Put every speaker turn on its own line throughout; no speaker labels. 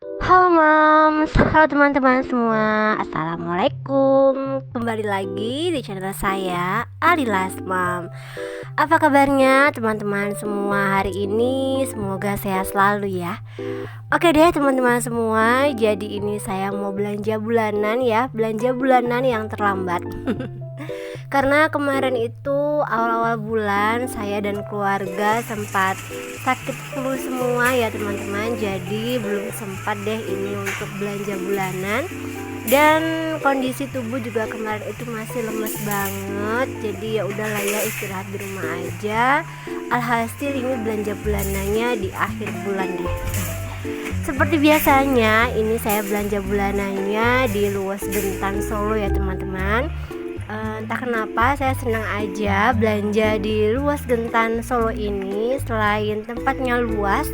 Halo Moms, halo teman-teman semua. Assalamualaikum. Kembali lagi di channel saya, Alilas Mom. Apa kabarnya teman-teman semua hari ini? Semoga sehat selalu ya. Oke deh teman-teman semua, jadi ini saya mau belanja bulanan ya, belanja bulanan yang terlambat. Karena kemarin itu awal-awal bulan saya dan keluarga sempat sakit flu semua ya teman-teman. Jadi belum sempat deh ini untuk belanja bulanan. Dan kondisi tubuh juga kemarin itu masih lemes banget. Jadi ya udahlah ya, istirahat di rumah aja. Alhasil ini belanja bulanannya di akhir bulan deh. Seperti biasanya, ini saya belanja bulanannya di Luas Gentan Solo ya teman-teman. Entah kenapa saya senang aja belanja di Luas Gentan Solo ini. Selain tempatnya luas,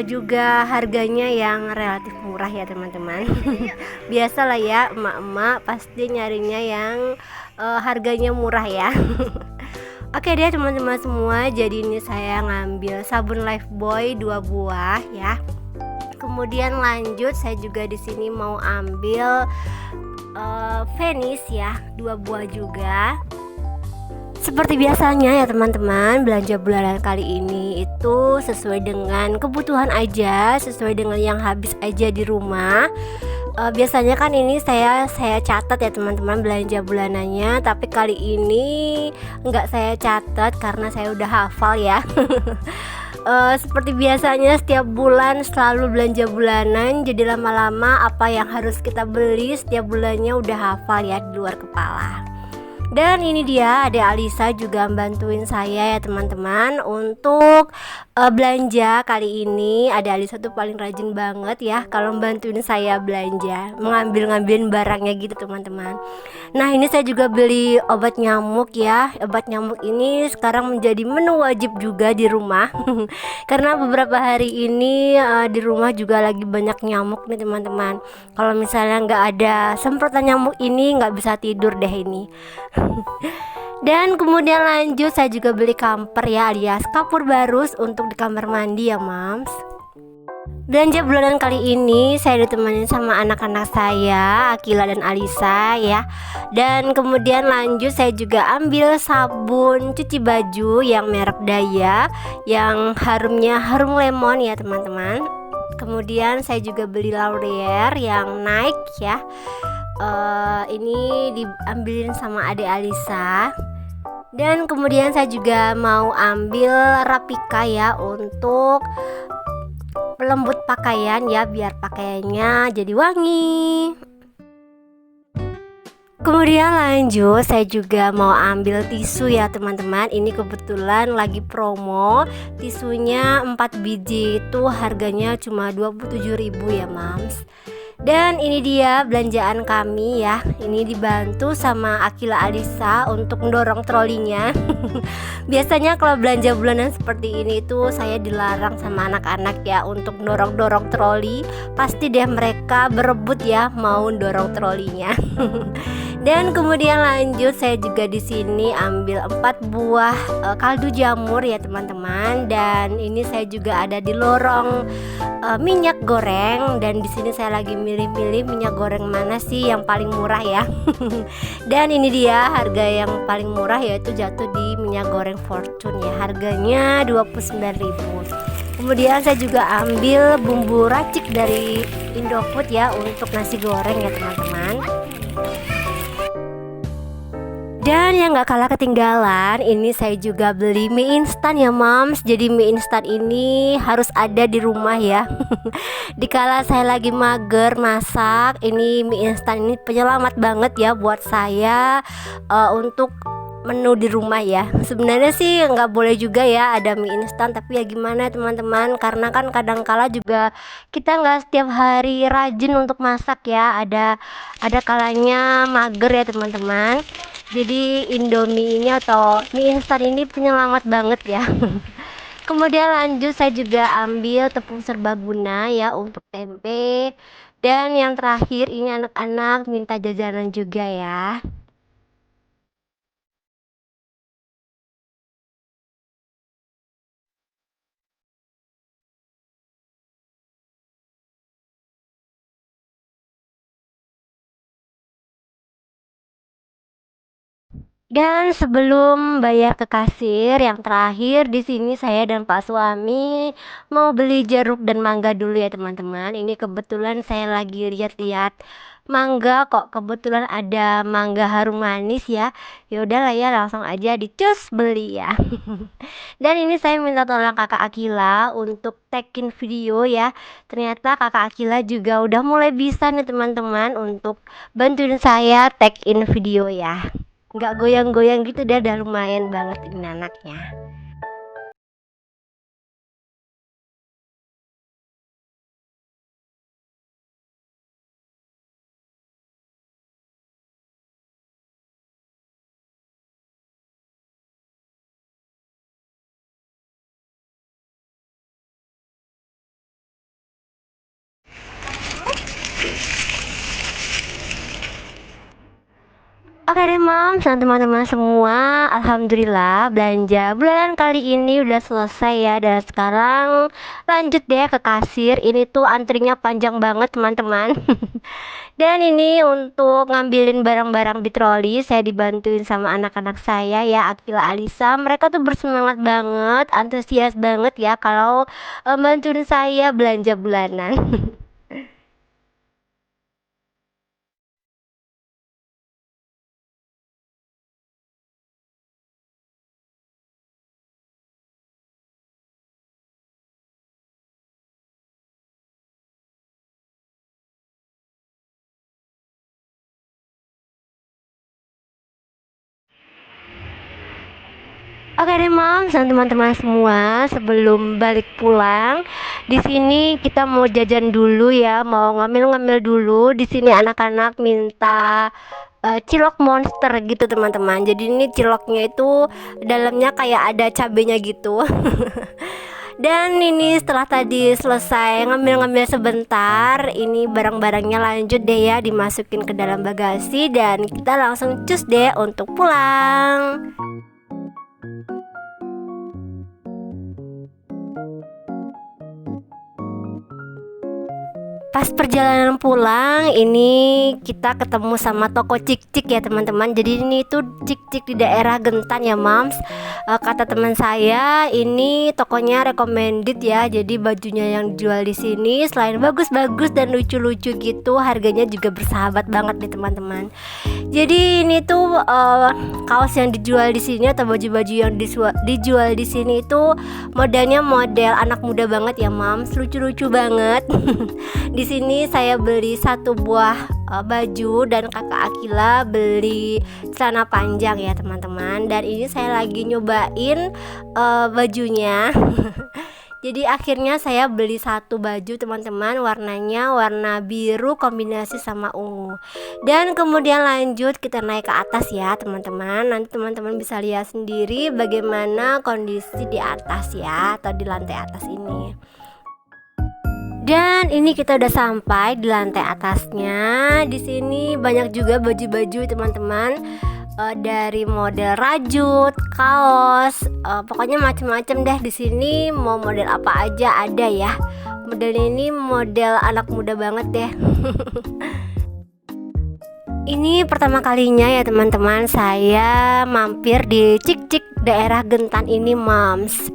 juga harganya yang relatif murah ya teman-teman. Biasalah ya, emak-emak pasti nyarinya yang harganya murah ya. Oke deh teman-teman semua, jadi ini saya ngambil sabun Lifebuoy 2 buah ya. Kemudian lanjut saya juga di sini mau ambil Venice ya, 2 buah juga. Seperti biasanya ya teman-teman, belanja bulanan kali ini itu sesuai dengan kebutuhan aja, sesuai dengan yang habis aja di rumah. Biasanya kan ini saya catat ya teman-teman belanja bulanannya, tapi kali ini nggak saya catat karena saya udah hafal ya. Seperti biasanya setiap bulan selalu belanja bulanan, jadi lama-lama apa yang harus kita beli setiap bulannya udah hafal ya di luar kepala. Dan ini dia, Ade Alisa juga bantuin saya ya teman-teman untuk belanja kali ini. Ade Alisa tuh paling rajin banget ya kalau bantuin saya belanja, mengambil-ngambilin barangnya gitu teman-teman. Nah ini saya juga beli obat nyamuk ya. Obat nyamuk ini sekarang menjadi menu wajib juga di rumah. Karena beberapa hari ini di rumah juga lagi banyak nyamuk nih teman-teman. Kalau misalnya nggak ada semprotan nyamuk ini nggak bisa tidur deh ini. Dan kemudian lanjut saya juga beli kamper ya, alias kapur barus untuk di kamar mandi ya mams. Belanja bulanan kali ini saya ditemenin sama anak-anak saya, Akila dan Alisa ya. Dan kemudian lanjut saya juga ambil sabun cuci baju yang merek Daya, yang harumnya harum lemon ya teman-teman. Kemudian saya juga beli Laurier yang Nike ya. Ini diambilin sama adik Alisa. Dan kemudian saya juga mau ambil Rapika ya untuk pelembut pakaian ya, biar pakaiannya jadi wangi. Kemudian lanjut saya juga mau ambil tisu ya teman-teman. Ini kebetulan lagi promo. Tisunya 4 biji itu harganya cuma 27.000 ya mams. Dan ini dia belanjaan kami ya. Ini dibantu sama Akila Alisa untuk mendorong trolinya. Biasanya kalau belanja bulanan seperti ini tuh saya dilarang sama anak-anak ya untuk dorong-dorong troli. Pasti deh mereka berebut ya mau dorong trolinya. Dan kemudian lanjut saya juga di sini ambil 4 buah kaldu jamur ya teman-teman. Dan ini saya juga ada di lorong minyak goreng, dan di sini saya lagi milih-milih minyak goreng mana sih yang paling murah ya. Dan ini dia harga yang paling murah, yaitu jatuh di minyak goreng Fortune ya, harganya 29.000. Kemudian saya juga ambil bumbu racik dari Indofood ya untuk nasi goreng ya teman-teman. Dan yang gak kalah ketinggalan, ini saya juga beli mie instan ya mams. Jadi mie instan ini harus ada di rumah ya. Dikala saya lagi mager masak, ini mie instan ini penyelamat banget ya buat saya untuk menu di rumah ya. Sebenarnya sih nggak boleh juga ya ada mie instan, tapi ya gimana teman-teman, karena kan kadang kala juga kita nggak setiap hari rajin untuk masak ya. Ada kalanya mager ya teman-teman. Jadi Indomie ini atau mie instan ini penyelamat banget ya. Kemudian lanjut saya juga ambil tepung serbaguna ya untuk tempe. Dan yang terakhir ini anak-anak minta jajanan juga ya. Dan sebelum bayar ke kasir, yang terakhir di sini saya dan Pak suami mau beli jeruk dan mangga dulu ya teman-teman. Ini kebetulan saya lagi lihat-lihat mangga kok, kebetulan ada mangga harum manis ya. Ya udahlah ya, langsung aja dicus beli ya. Dan ini saya minta tolong kakak Akila untuk takin video ya. Ternyata kakak Akila juga udah mulai bisa nih teman-teman untuk bantuin saya tag in video ya. Nggak goyang-goyang gitu, dia udah lumayan banget ini anaknya. Oke deh Mom, sama teman-teman semua, alhamdulillah belanja bulanan kali ini udah selesai ya. Dan sekarang lanjut deh ke kasir. Ini tuh antrinya panjang banget teman-teman. Dan ini untuk ngambilin barang-barang di troli, saya dibantuin sama anak-anak saya ya, Akila, Alisa. Mereka tuh bersemangat banget, antusias banget ya kalau bantuin saya belanja bulanan. Oke deh Mam, sama teman-teman semua, sebelum balik pulang, di sini kita mau jajan dulu ya, mau ngambil-ngambil dulu. Di sini anak-anak minta cilok monster gitu teman-teman. Jadi ini ciloknya itu dalamnya kayak ada cabenya gitu. Dan ini setelah tadi selesai ngambil-ngambil sebentar, ini barang-barangnya lanjut deh ya dimasukin ke dalam bagasi dan kita langsung cus deh untuk pulang. Pas perjalanan pulang ini kita ketemu sama toko cik-cik ya teman-teman. Jadi ini tuh cik-cik di daerah Gentan ya Mams. Kata teman saya ini tokonya recommended ya. Jadi bajunya yang dijual di sini selain bagus-bagus dan lucu-lucu gitu, harganya juga bersahabat banget nih teman-teman. Jadi ini tuh kaos yang dijual di sini atau baju-baju yang dijual di sini itu modelnya model anak muda banget ya Mams, lucu-lucu banget. Di sini saya beli satu buah baju dan kakak Akila beli celana panjang ya teman-teman. Dan ini saya lagi nyobain bajunya. Jadi akhirnya saya beli satu baju teman-teman, warnanya warna biru kombinasi sama ungu. Dan kemudian lanjut kita naik ke atas ya teman-teman. Nanti teman-teman bisa lihat sendiri bagaimana kondisi di atas ya, atau di lantai atas ini. Dan ini kita udah sampai di lantai atasnya. Di sini banyak juga baju-baju teman-teman, dari model rajut, kaos, pokoknya macem-macem deh. Di sini mau model apa aja ada ya. Model ini model anak muda banget deh. Ini pertama kalinya ya teman-teman saya mampir di Cik-Cik daerah Gentan ini Mams.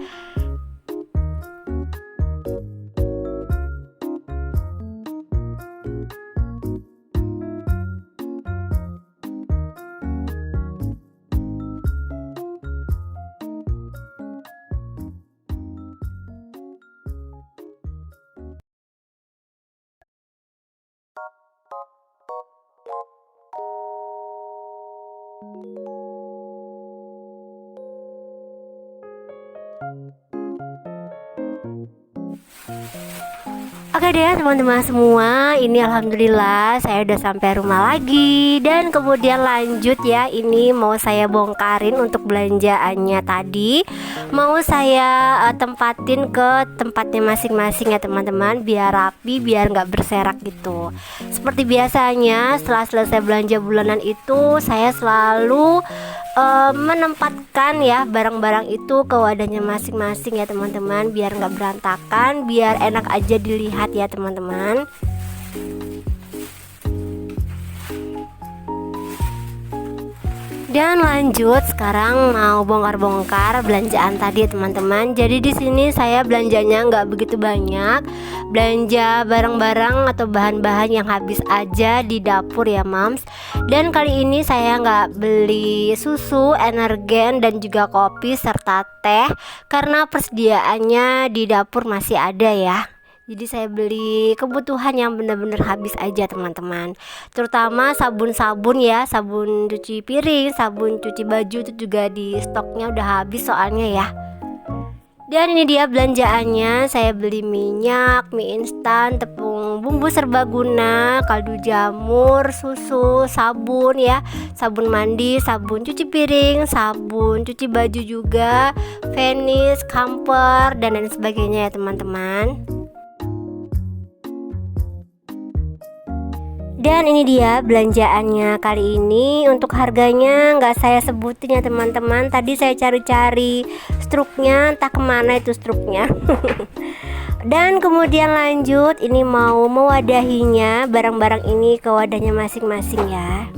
Oke deh teman-teman semua, ini alhamdulillah saya udah sampai rumah lagi. Dan kemudian lanjut ya, ini mau saya bongkarin untuk belanjaannya tadi. Mau saya tempatin ke tempatnya masing-masing ya teman-teman, biar rapi, biar nggak berserak gitu. Seperti biasanya setelah selesai belanja bulanan itu, saya selalu menempatkan ya barang-barang itu ke wadahnya masing-masing ya teman-teman, biar nggak berantakan, biar enak aja dilihat ya teman-teman. Dan lanjut sekarang mau bongkar-bongkar belanjaan tadi teman-teman. Jadi di sini saya belanjanya nggak begitu banyak, belanja barang-barang atau bahan-bahan yang habis aja di dapur ya mams. Dan kali ini saya nggak beli susu, energen dan juga kopi serta teh karena persediaannya di dapur masih ada ya. Jadi saya beli kebutuhan yang benar-benar habis aja teman-teman. Terutama sabun-sabun ya, sabun cuci piring, sabun cuci baju itu juga di stoknya udah habis soalnya ya. Dan ini dia belanjaannya. Saya beli minyak, mie instan, tepung bumbu serbaguna, kaldu jamur, susu, sabun ya, sabun mandi, sabun cuci piring, sabun cuci baju juga, vanish, camper dan lain sebagainya ya teman-teman. Dan ini dia belanjaannya kali ini. Untuk harganya nggak saya sebutin ya teman-teman. Tadi saya cari-cari struknya, entah kemana itu struknya. Dan kemudian lanjut, ini mau mewadahinya barang-barang ini ke wadahnya masing-masing ya.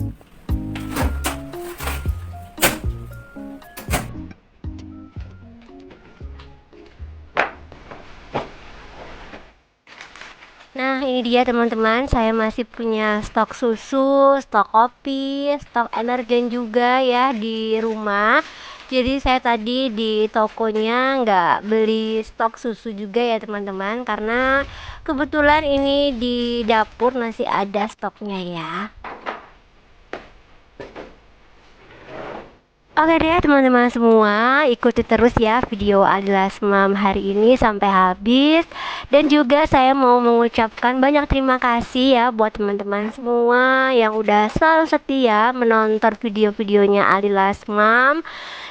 Nah ini dia teman-teman, saya masih punya stok susu, stok kopi, stok energen juga ya di rumah. Jadi saya tadi di tokonya nggak beli stok susu juga ya teman-teman, karena kebetulan ini di dapur masih ada stoknya ya. Oke deh teman-teman semua, ikuti terus ya video Alilas Mom hari ini sampai habis. Dan juga saya mau mengucapkan banyak terima kasih ya buat teman-teman semua yang udah selalu setia menonton video-videonya Alilas Mom.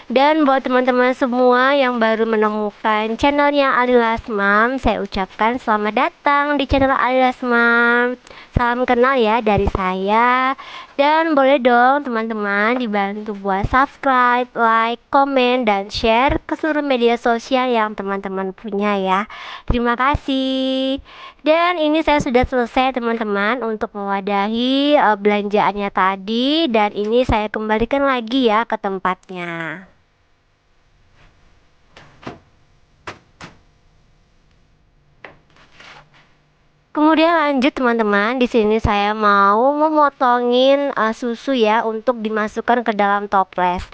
Dan buat teman-teman semua yang baru menemukan channelnya Alilas Mom, saya ucapkan selamat datang di channel Alilas Mom. Salam kenal ya dari saya. Dan boleh dong teman-teman dibantu buat subscribe, like, komen, dan share ke seluruh media sosial yang teman-teman punya ya. Terima kasih. Dan ini saya sudah selesai teman-teman untuk mewadahi belanjaannya tadi. Dan ini saya kembalikan lagi ya ke tempatnya. Kemudian lanjut teman-teman, di sini saya mau memotongin susu ya untuk dimasukkan ke dalam toples.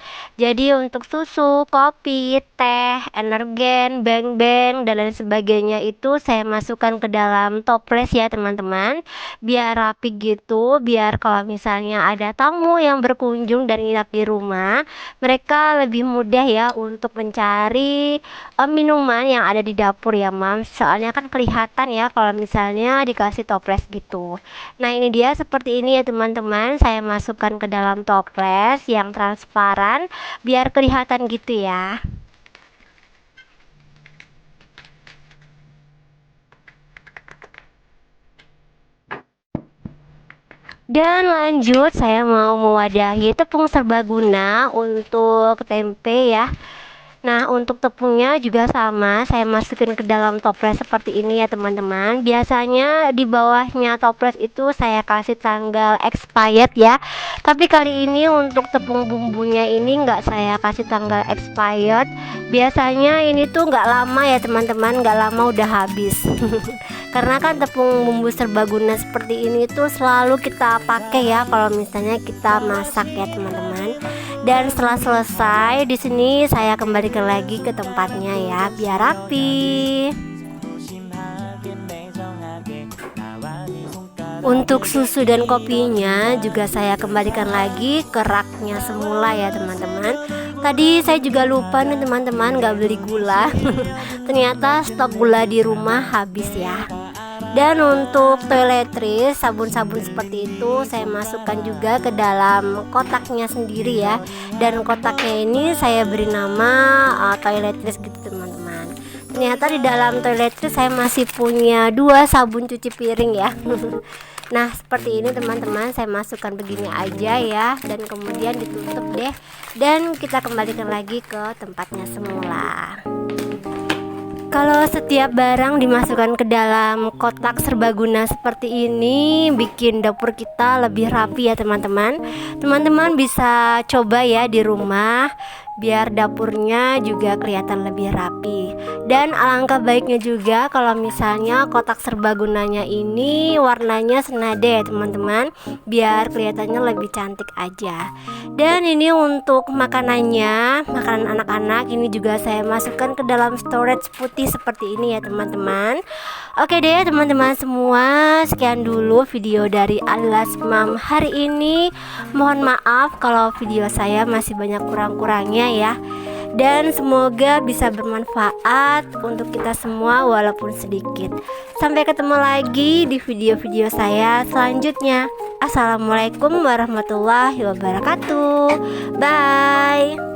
Jadi untuk susu, kopi, teh, energen, beng-beng dan lain sebagainya itu saya masukkan ke dalam toples ya teman-teman. Biar rapi gitu, biar kalau misalnya ada tamu yang berkunjung dan nginap di rumah, mereka lebih mudah ya untuk mencari minuman yang ada di dapur ya Mams. Soalnya kan kelihatan ya kalau misalnya dikasih toples gitu. Nah ini dia seperti ini ya teman-teman. Saya masukkan ke dalam toples yang transparan biar kelihatan gitu ya. Dan lanjut saya mau mewadahi tepung serbaguna untuk tempe ya. Nah untuk tepungnya juga sama, saya masukin ke dalam toples seperti ini ya teman-teman. Biasanya di bawahnya toples itu saya kasih tanggal expired ya. Tapi kali ini untuk tepung bumbunya ini nggak saya kasih tanggal expired. Biasanya ini tuh nggak lama ya teman-teman, nggak lama udah habis. Karena kan tepung bumbu serbaguna seperti ini tuh selalu kita pakai ya kalau misalnya kita masak ya teman-teman. Dan setelah selesai di sini saya kembalikan lagi ke tempatnya ya biar rapi. Untuk susu dan kopinya juga saya kembalikan lagi ke raknya semula ya teman-teman. Tadi saya juga lupa nih teman-teman nggak beli gula. Ternyata stok gula di rumah habis ya. Dan untuk toiletries, sabun-sabun seperti itu saya masukkan juga ke dalam kotaknya sendiri ya. Dan kotaknya ini saya beri nama toiletries gitu teman-teman. Ternyata di dalam toiletries saya masih punya 2 sabun cuci piring ya. Nah seperti ini teman-teman, saya masukkan begini aja ya. Dan kemudian ditutup deh. Dan kita kembalikan lagi ke tempatnya semula. Kalau setiap barang dimasukkan ke dalam kotak serbaguna seperti ini, bikin dapur kita lebih rapi ya teman-teman. Teman-teman bisa coba ya di rumah, biar dapurnya juga kelihatan lebih rapi. Dan alangkah baiknya juga kalau misalnya kotak serbagunanya ini warnanya senada ya teman-teman, biar kelihatannya lebih cantik aja. Dan ini untuk makanannya, makanan anak-anak ini juga saya masukkan ke dalam storage putih seperti ini ya teman-teman. Oke deh teman-teman semua, sekian dulu video dari Alilas Mom hari ini. Mohon maaf kalau video saya masih banyak kurang-kurangnya ya. Dan semoga bisa bermanfaat untuk kita semua walaupun sedikit. Sampai ketemu lagi di video-video saya selanjutnya. Assalamualaikum warahmatullahi wabarakatuh. Bye.